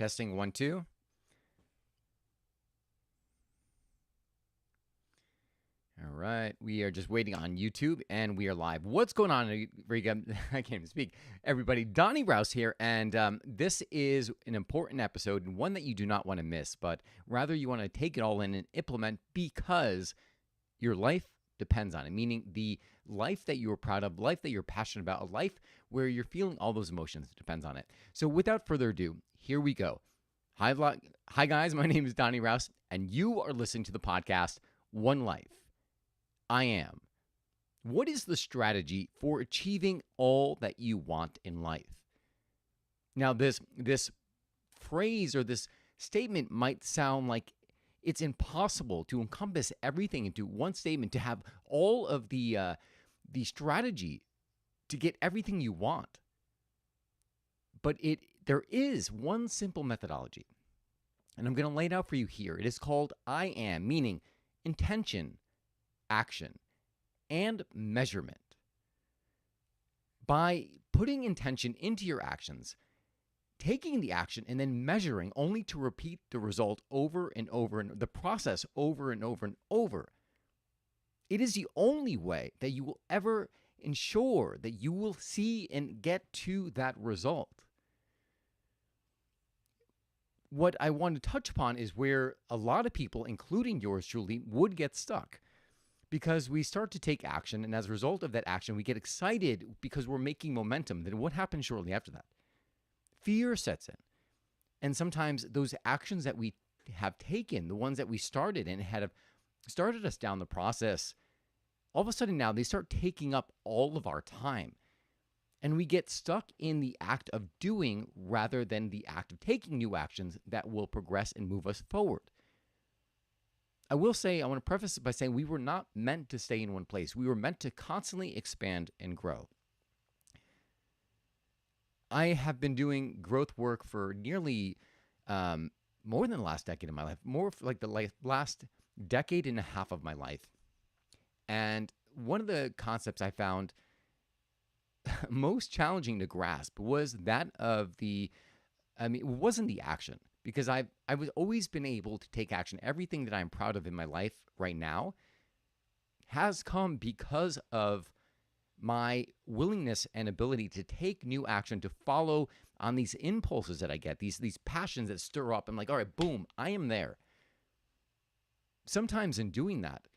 Testing 1, 2. All right. We are just waiting on YouTube and we are live. What's going on? I can't even speak. Everybody, Donnie Rouse here. And this is an important episode and one that you do not want to miss, but rather you want to take it all in and implement because your life depends on it. Meaning the life that you're proud of, life that you're passionate about, a life where you're feeling all those emotions depends on it. So without further ado, here we go. Hi guys. My name is Donnie Rouse and you are listening to the podcast One Life. I am. What is the strategy for achieving all that you want in life? Now, this phrase or this statement might sound like it's impossible to encompass everything into one statement, to have all of the strategy to get everything you want. But there is one simple methodology, and I'm going to lay it out for you here. It is called I am, meaning intention, action, and measurement. By putting intention into your actions, taking the action, and then measuring only to repeat the result over and over, and the process over and over and over, it is the only way that you will ever ensure that you will see and get to that result. What I want to touch upon is where a lot of people, including yours truly, would get stuck. Because we start to take action, and as a result of that action, we get excited because we're making momentum. Then what happens shortly after that? Fear sets in. And sometimes those actions that we have taken, the ones that we started and had started us down the process, all of a sudden now they start taking up all of our time. And we get stuck in the act of doing rather than the act of taking new actions that will progress and move us forward. I will say, I want to preface it by saying we were not meant to stay in one place. We were meant to constantly expand and grow. I have been doing growth work for nearly more than the last decade of my life, more like the last decade and a half of my life. And one of the concepts I found most challenging to grasp was that of it wasn't the action. Because I've always been able to take action. Everything that I'm proud of in my life right now has come because of my willingness and ability to take new action, to follow on these impulses that I get, these passions that stir up. I'm like, all right, boom, I am there. Sometimes in doing that,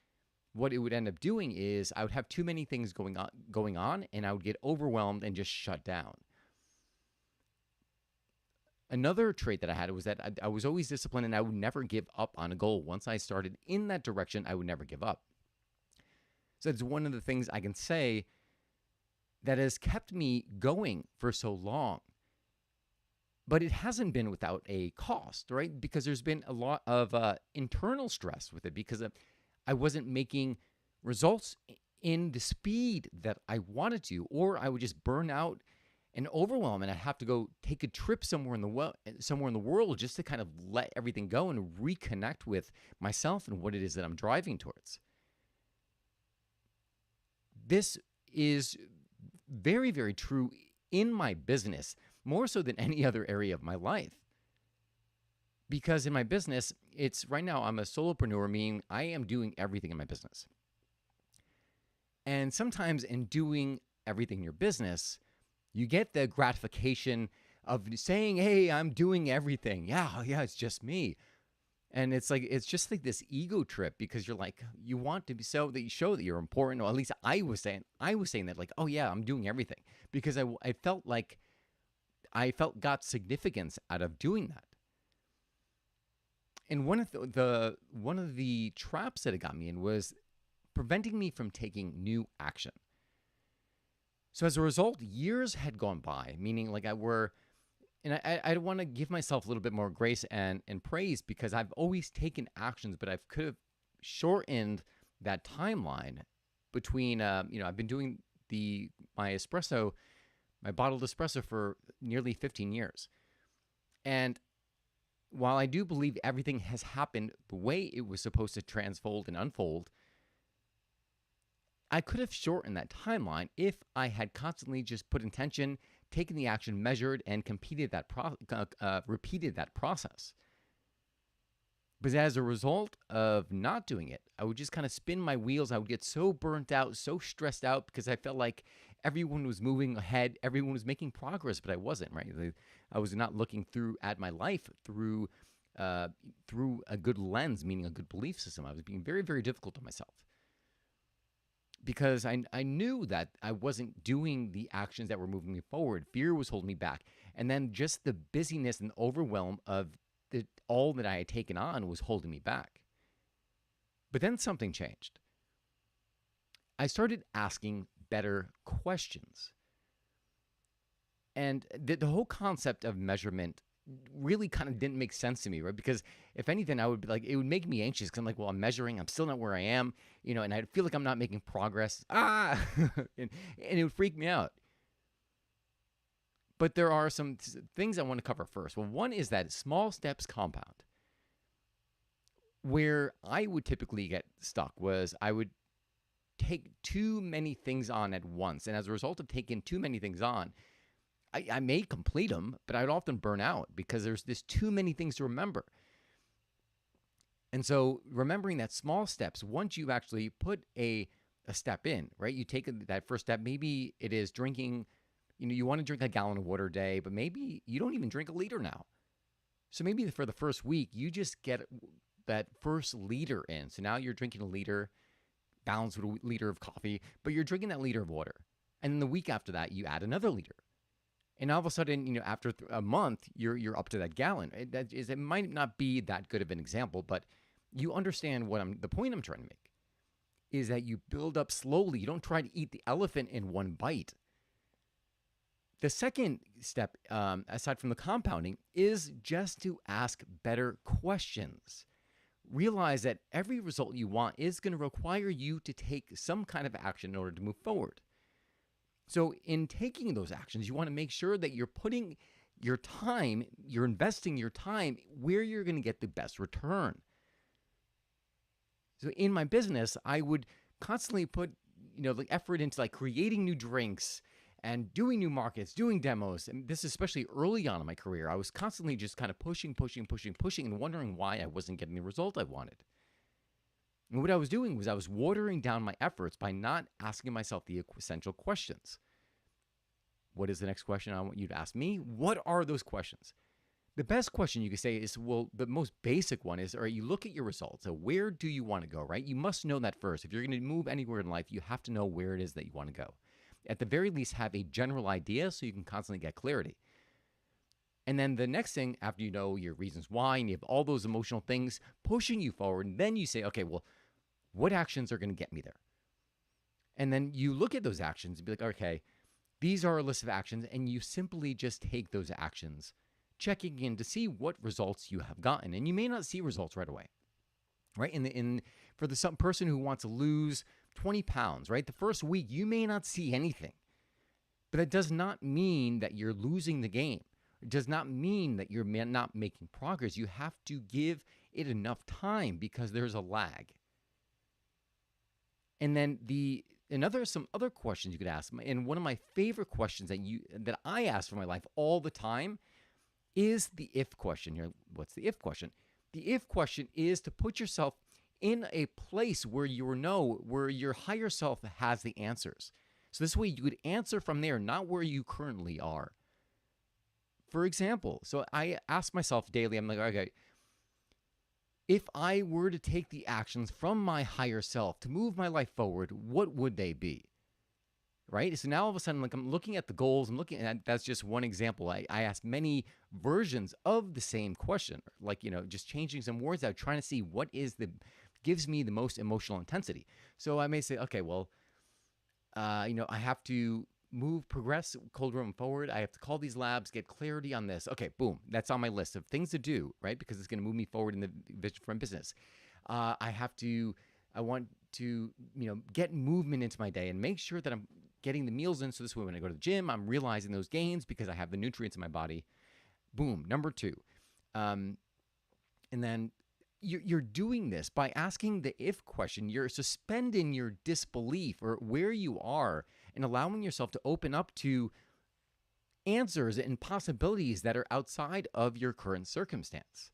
what it would end up doing is I would have too many things going on, and I would get overwhelmed and just shut down. Another trait that I had was that I was always disciplined and I would never give up on a goal. Once I started in that direction, I would never give up. So it's one of the things I can say that has kept me going for so long. But it hasn't been without a cost, right? Because there's been a lot of internal stress with it because I wasn't making results in the speed that I wanted to, or I would just burn out and overwhelm, and I have to go take a trip somewhere in the world just to kind of let everything go and reconnect with myself and what it is that I'm driving towards. This is very, very true in my business, more so than any other area of my life. Because in my business, it's right now I'm a solopreneur, meaning I am doing everything in my business. And sometimes in doing everything in your business, you get the gratification of saying, hey, I'm doing everything. Yeah, it's just me. And it's just like this ego trip because you're like, you want to be so that you show that you're important. Or at least I was saying that like, oh yeah, I'm doing everything because I felt like got significance out of doing that. And one of the traps that it got me in was preventing me from taking new action. So as a result, years had gone by, meaning like I want to give myself a little bit more grace and praise because I've always taken actions, but I could have shortened that timeline between, I've been doing my bottled espresso for nearly 15 years. And while I do believe everything has happened the way it was supposed to transfold and unfold, I could have shortened that timeline if I had constantly just put intention, taken the action, measured, and repeated that process. But as a result of not doing it, I would just kind of spin my wheels. I would get so burnt out, so stressed out because I felt like everyone was moving ahead, everyone was making progress, but I wasn't, right? I was not looking through at my life through a good lens, meaning a good belief system. I was being very, very difficult on myself because I knew that I wasn't doing the actions that were moving me forward. Fear was holding me back. And then just the busyness and overwhelm of all that I had taken on was holding me back. But then something changed. I started asking better questions. And the whole concept of measurement really kind of didn't make sense to me, right? Because if anything, I would be like, it would make me anxious because I'm like, well, I'm measuring, I'm still not where I am, and I feel like I'm not making progress. And it would freak me out. But there are some things I want to cover first. Well, one is that small steps compound. Where I would typically get stuck was I would take too many things on at once. And as a result of taking too many things on, I may complete them, but I'd often burn out because there's too many things to remember. And so remembering that small steps, once you actually put a step in, right? You take that first step. Maybe it is drinking, you want to drink a gallon of water a day, but maybe you don't even drink a liter now. So maybe for the first week, you just get that first liter in. So now you're drinking a liter, balanced with a liter of coffee, but you're drinking that liter of water. And then the week after that, you add another liter. And all of a sudden, after a month, you're up to that gallon. It might not be that good of an example, but you understand the point I'm trying to make is that you build up slowly. You don't try to eat the elephant in one bite. The second step, aside from the compounding, is just to ask better questions. Realize that every result you want is going to require you to take some kind of action in order to move forward. So in taking those actions, you want to make sure that you're putting your time, you're investing your time where you're going to get the best return. So in my business, I would constantly put, the effort into like creating new drinks and doing new markets, doing demos. And this is especially early on in my career. I was constantly just kind of pushing and wondering why I wasn't getting the result I wanted. And what I was doing was I was watering down my efforts by not asking myself the essential questions. What is the next question I want you to ask me? What are those questions? The best question you could say is, well, the most basic one is, all right, you look at your results. So where do you want to go, right? You must know that first. If you're going to move anywhere in life, you have to know where it is that you want to go. At the very least, have a general idea so you can constantly get clarity. And then the next thing, after you know your reasons why, and you have all those emotional things pushing you forward, and then you say, okay, well, what actions are going to get me there? And then you look at those actions and be like, okay, these are a list of actions, and you simply just take those actions, checking in to see what results you have gotten. And you may not see results right away, right? For some person who wants to lose 20 pounds, right? The first week, you may not see anything, but that does not mean that you're losing the game. It does not mean that you're not making progress. You have to give it enough time because there's a lag. And then some other questions you could ask. And one of my favorite questions that I ask for my life all the time is the if question. Here, what's the if question? The if question is to put yourself in a place where where your higher self has the answers. So this way you would answer from there, not where you currently are. For example, so I ask myself daily, I'm like, okay, if I were to take the actions from my higher self to move my life forward, what would they be? Right? So now all of a sudden, like I'm looking at the goals, I'm looking at, that's just one example. I ask many versions of the same question, like, just changing some words out, trying to see what gives me the most emotional intensity. So I may say, okay, well, I have to progress cold room forward. I have to call these labs, get clarity on this. Okay, boom. That's on my list of things to do, right? Because it's going to move me forward in the vision from business. I want to, get movement into my day and make sure that I'm getting the meals in. So this way, when I go to the gym, I'm realizing those gains because I have the nutrients in my body. Boom. Number 2. And then you're doing this by asking the if question. You're suspending your disbelief or where you are and allowing yourself to open up to answers and possibilities that are outside of your current circumstance.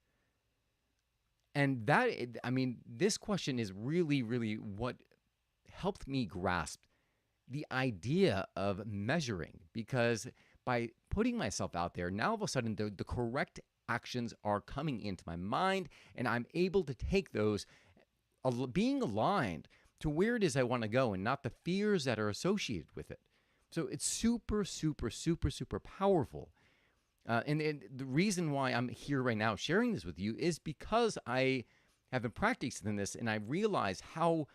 And that, I mean, this question is really, really what helped me grasp the idea of measuring, because by putting myself out there, now all of a sudden the correct actions are coming into my mind, and I'm able to take those, being aligned to where it is I want to go and not the fears that are associated with it. So it's super, super, super, super powerful. And the reason why I'm here right now sharing this with you is because I have been practicing this, and I realize how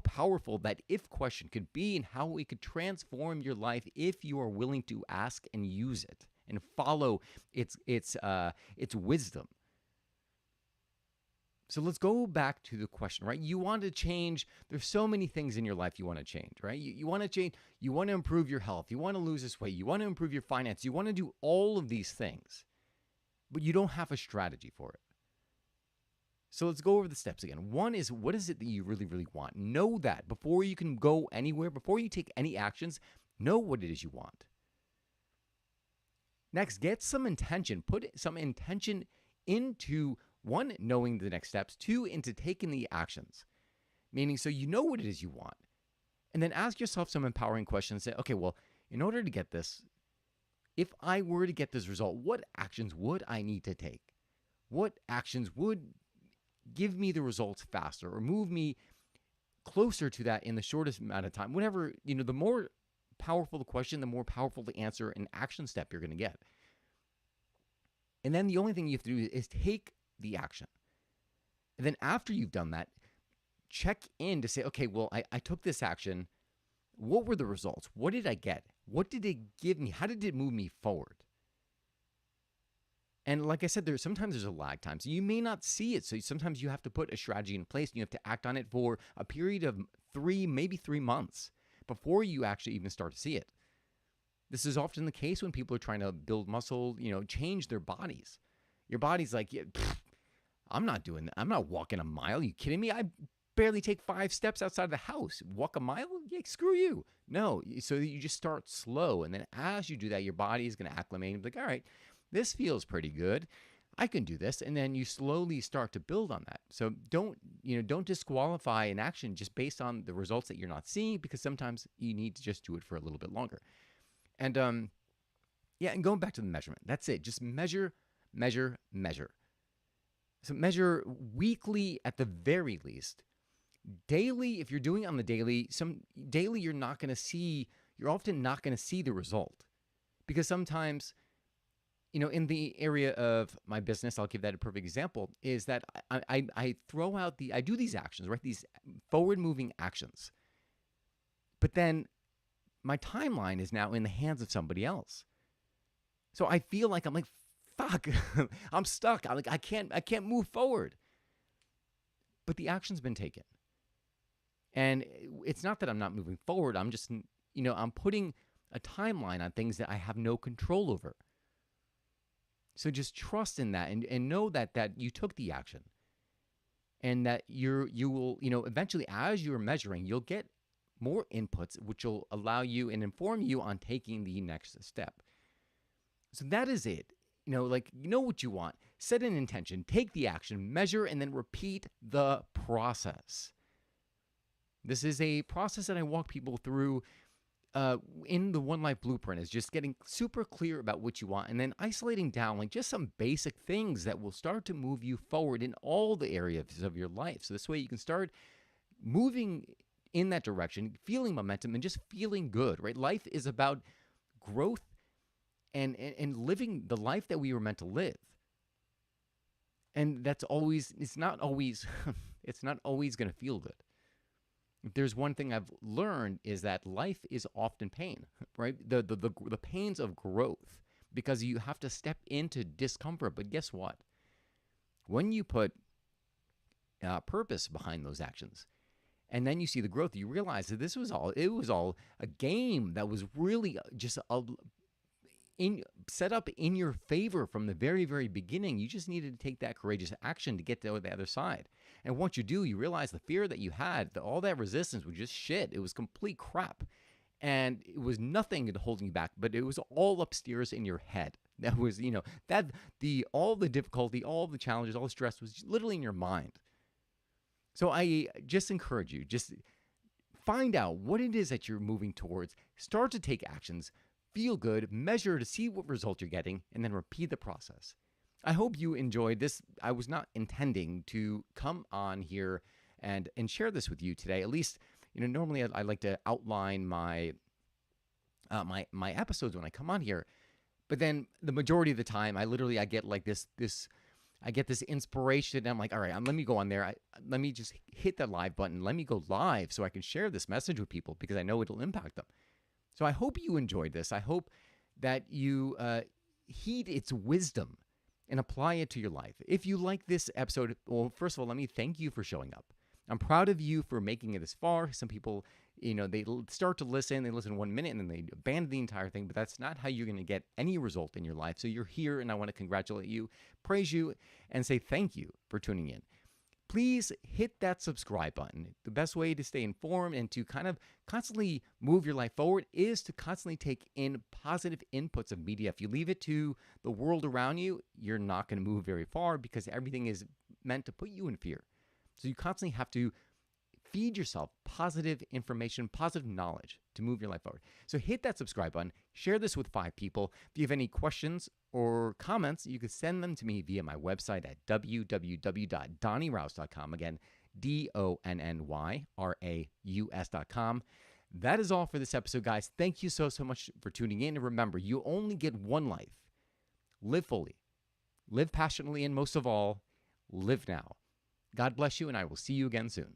powerful that if question could be, and how it could transform your life if you are willing to ask and use it and follow its wisdom. So let's go back to the question, right? You want to change. There's so many things in your life you want to change, right? You want to change. You want to improve your health. You want to lose this weight. You want to improve your finance. You want to do all of these things, but you don't have a strategy for it. So let's go over the steps again. One is, what is it that you really, really want? Know that before you can go anywhere, before you take any actions, know what it is you want. Next, get some intention. Put some intention into, one, knowing the next steps, two, into taking the actions. Meaning, so you know what it is you want. And then ask yourself some empowering questions. Say, okay, well, in order to get this, if I were to get this result, what actions would I need to take? What actions would give me the results faster or move me closer to that in the shortest amount of time? Whatever, the more powerful the question, the more powerful the answer and action step you're going to get. And then the only thing you have to do is take the action. And then after you've done that, check in to say, okay, well, I took this action. What were the results? What did I get? What did it give me? How did it move me forward? And like I said, sometimes there's a lag time. So you may not see it. So sometimes you have to put a strategy in place and you have to act on it for a period of 3, maybe 3 months before you actually even start to see it. This is often the case when people are trying to build muscle, change their bodies. Your body's like, yeah, I'm not doing that. I'm not walking a mile. Are you kidding me? I barely take 5 steps outside of the house. Walk a mile? Yeah, screw you. No. So you just start slow. And then as you do that, your body is going to acclimate and be like, all right, this feels pretty good. I can do this. And then you slowly start to build on that. So don't disqualify an action just based on the results that you're not seeing, because sometimes you need to just do it for a little bit longer. And and going back to the measurement, that's it. Just measure, measure, measure. So measure weekly at the very least. Daily, if you're doing it on the daily, you're often not going to see the result, because sometimes, in the area of my business, I'll give that a perfect example, is that I throw out I do these actions, right? These forward moving actions. But then my timeline is now in the hands of somebody else. So I feel like I'm like, fuck, I'm stuck. I can't move forward. But the action's been taken. And it's not that I'm not moving forward. I'm just, I'm putting a timeline on things that I have no control over. So just trust in that and know that you took the action, and that you will, eventually, as you're measuring, you'll get more inputs, which will allow you and inform you on taking the next step. So that is it. What you want, set an intention, take the action, measure, and then repeat the process. This is a process that I walk people through in the One Life Blueprint, is just getting super clear about what you want and then isolating down like just some basic things that will start to move you forward in all the areas of your life. So this way you can start moving in that direction, feeling momentum and just feeling good, right? Life is about growth and living the life that we were meant to live. And it's not always going to feel good. If there's one thing I've learned, is that life is often pain, right? The pains of growth, because you have to step into discomfort. But guess what? When you put purpose behind those actions, and then you see the growth, you realize that it was all a game that was really just set up in your favor from the very, very beginning. You just needed to take that courageous action to get to the other side. And once you do, you realize the fear that you had, all that resistance was just shit. It was complete crap. and it was nothing holding you back, but it was all upstairs in your head. That was, that all the difficulty, all the challenges, all the stress was literally in your mind. So I just encourage you, just find out what it is that you're moving towards, start to take actions, feel good, measure to see what result you're getting, and then repeat the process. I hope you enjoyed this. I was not intending to come on here and share this with you today. At least, normally I like to outline my my episodes when I come on here, but then the majority of the time, I get like this I get this inspiration, and I'm like, all right, let me go on there. Let me just hit that live button. Let me go live so I can share this message with people because I know it'll impact them. So I hope you enjoyed this. I hope that you heed its wisdom and apply it to your life. If you like this episode, well, first of all, let me thank you for showing up. I'm proud of you for making it this far. Some people, they start to listen, they listen 1 minute, and then they abandon the entire thing, but that's not how you're going to get any result in your life. So you're here, and I want to congratulate you, praise you, and say thank you for tuning in. Please hit that subscribe button. The best way to stay informed and to kind of constantly move your life forward is to constantly take in positive inputs of media. If you leave it to the world around you, you're not going to move very far because everything is meant to put you in fear. So you constantly have to feed yourself positive information, positive knowledge to move your life forward. So hit that subscribe button, share this with 5 people. If you have any questions or comments, you can send them to me via my website at www.donnyrouse.com. Again, DONNYRAUS.com. That is all for this episode, guys. Thank you so much for tuning in. And remember, you only get one life. Live fully, live passionately, and most of all, live now. God bless you, and I will see you again soon.